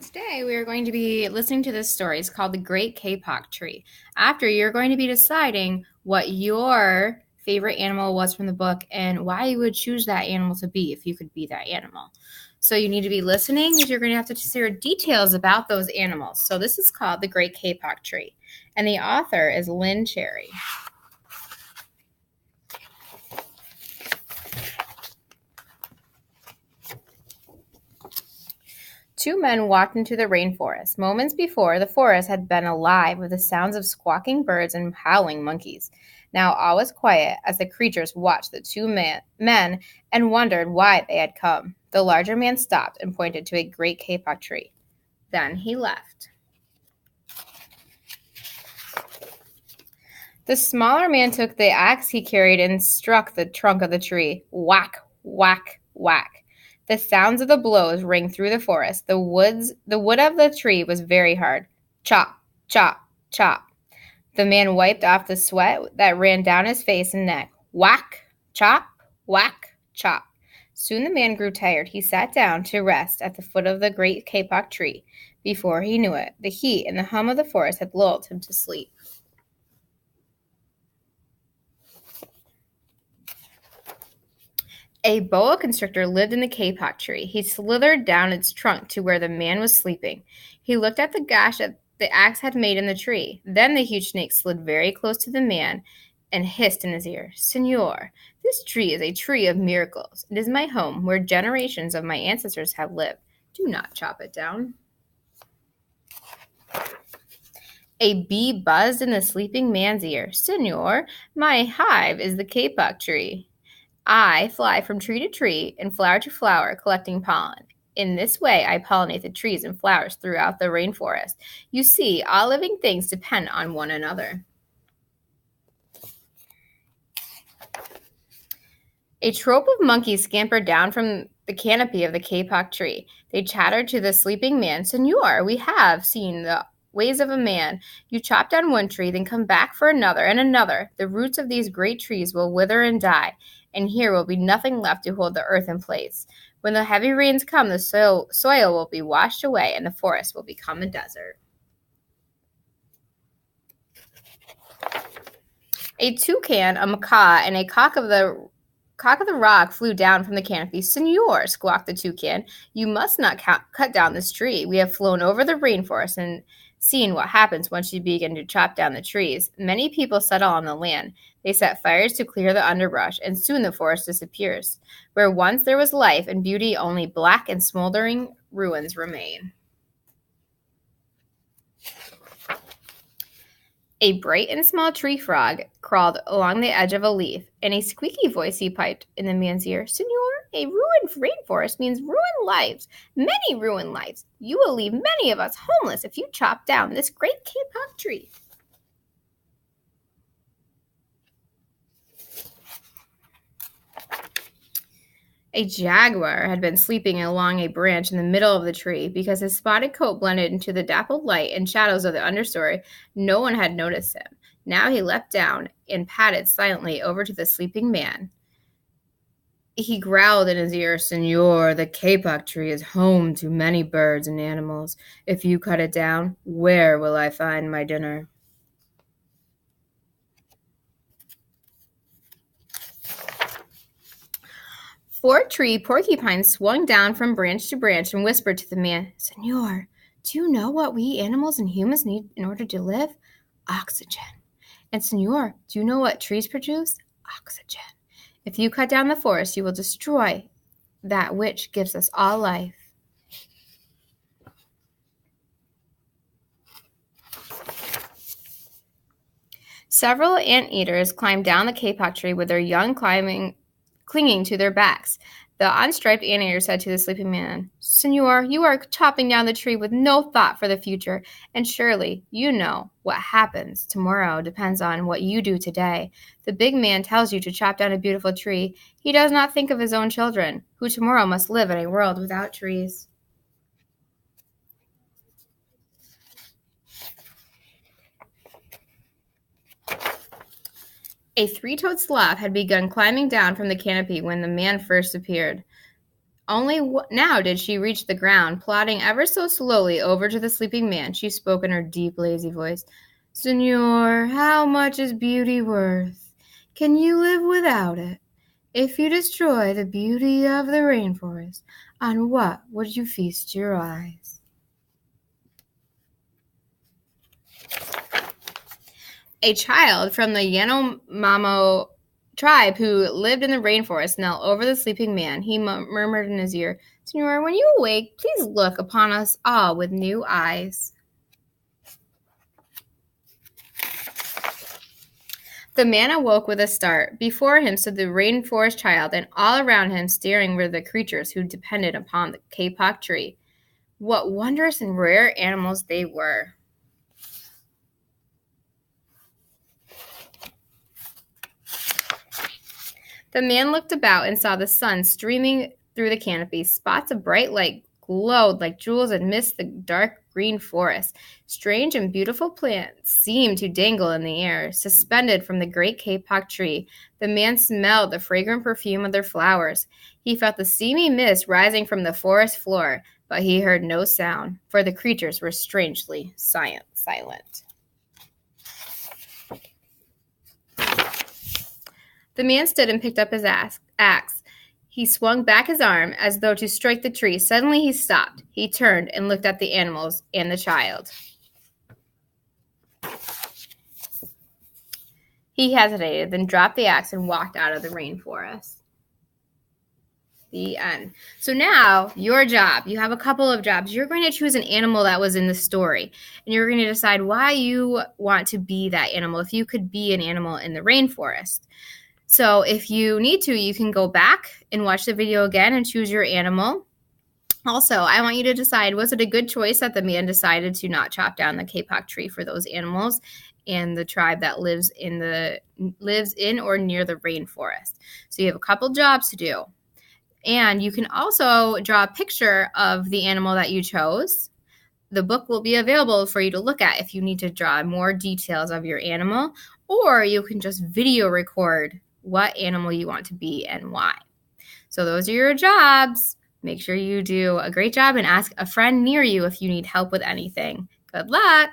Today we are going to be listening to this story. It's called The Great Kapok Tree. After, you're going to be deciding what your favorite animal was from the book and why you would choose that animal to be if you could be that animal. So you need to be listening because you're going to have to share details about those animals. So this is called The Great Kapok Tree, and the author is Lynn Cherry. Two men walked into the rainforest. Moments before, the forest had been alive with the sounds of squawking birds and howling monkeys. Now all was quiet as the creatures watched the two men and wondered why they had come. The larger man stopped and pointed to a great kapok tree. Then he left. The smaller man took the axe he carried and struck the trunk of the tree. Whack, whack, whack. The sounds of the blows rang through the forest. The wood of the tree was very hard. Chop, chop, chop. The man wiped off the sweat that ran down his face and neck. Whack, chop, whack, chop. Soon the man grew tired. He sat down to rest at the foot of the great kapok tree. Before he knew it, the heat and the hum of the forest had lulled him to sleep. A boa constrictor lived in the kapok tree. He slithered down its trunk to where the man was sleeping. He looked at the gash that the axe had made in the tree. Then the huge snake slid very close to the man and hissed in his ear, "Senor, this tree is a tree of miracles. It is my home where generations of my ancestors have lived. Do not chop it down." A bee buzzed in the sleeping man's ear. "Senor, my hive is the kapok tree. I fly from tree to tree and flower to flower, collecting pollen. In this way, I pollinate the trees and flowers throughout the rainforest. You see, all living things depend on one another." A troop of monkeys scampered down from the canopy of the kapok tree. They chattered to the sleeping man, "Senor, we have seen the ways of a man. You chop down one tree, then come back for another and another. The roots of these great trees will wither and die, and here will be nothing left to hold the earth in place. When the heavy rains come, the soil will be washed away, and the forest will become a desert." A toucan, a macaw, and a cock of the rock flew down from the canopy. "Senor," squawked the toucan, "you must not cut down this tree. We have flown over the rainforest and seen what happens once you begin to chop down the trees. Many people settle on the land. They set fires to clear the underbrush, and soon the forest disappears. Where once there was life and beauty, only black and smoldering ruins remain." A bright and small tree frog crawled along the edge of a leaf. In a squeaky voice he piped in the man's ear, "Senor, a ruined rainforest means ruined lives, many ruined lives. You will leave many of us homeless if you chop down this great kapok tree." A jaguar had been sleeping along a branch in the middle of the tree. Because his spotted coat blended into the dappled light and shadows of the understory, no one had noticed him. Now he leapt down and padded silently over to the sleeping man. He growled in his ear, "Senor, the kapok tree is home to many birds and animals. If you cut it down, where will I find my dinner?" Four tree porcupines swung down from branch to branch and whispered to the man, "Senor, do you know what we animals and humans need in order to live? Oxygen. And senor, do you know what trees produce? Oxygen. If you cut down the forest, you will destroy that which gives us all life." Several anteaters climbed down the kapok tree with their young clinging to their backs. The unstriped anteater said to the sleeping man, "Senor, you are chopping down the tree with no thought for the future, and surely you know what happens tomorrow depends on what you do today. The big man tells you to chop down a beautiful tree. He does not think of his own children, who tomorrow must live in a world without trees." A three-toed sloth had begun climbing down from the canopy when the man first appeared. Only now did she reach the ground, plodding ever so slowly over to the sleeping man. She spoke in her deep, lazy voice. Senor, how much is beauty worth? Can you live without it? If you destroy the beauty of the rainforest, on what would you feast your eyes? A child from the Yanomamo tribe who lived in the rainforest knelt over the sleeping man. He murmured in his ear, Senor, when you awake, please look upon us all with new eyes. The man awoke with a start. Before him stood the rainforest child, and all around him staring were the creatures who depended upon the kapok tree. What wondrous and rare animals they were. The man looked about and saw the sun streaming through the canopy. Spots of bright light glowed like jewels amidst the dark green forest. Strange and beautiful plants seemed to dangle in the air, suspended from the great kapok tree. The man smelled the fragrant perfume of their flowers. He felt the steamy mist rising from the forest floor, but he heard no sound, for the creatures were strangely silent. The man stood and picked up his axe. He swung back his arm as though to strike the tree. Suddenly he stopped. He turned and looked at the animals and the child. He hesitated, then dropped the axe and walked out of the rainforest. The end. So now, your job. You have a couple of jobs. You're going to choose an animal that was in the story, and you're going to decide why you want to be that animal, if you could be an animal in the rainforest. So if you need to, you can go back and watch the video again and choose your animal. Also, I want you to decide, was it a good choice that the man decided to not chop down the kapok tree for those animals and the tribe that lives in or near the rainforest? So you have a couple jobs to do. And you can also draw a picture of the animal that you chose. The book will be available for you to look at if you need to draw more details of your animal, or you can just video record what animal you want to be and why. So those are your jobs. Make sure you do a great job and ask a friend near you if you need help with anything. Good luck!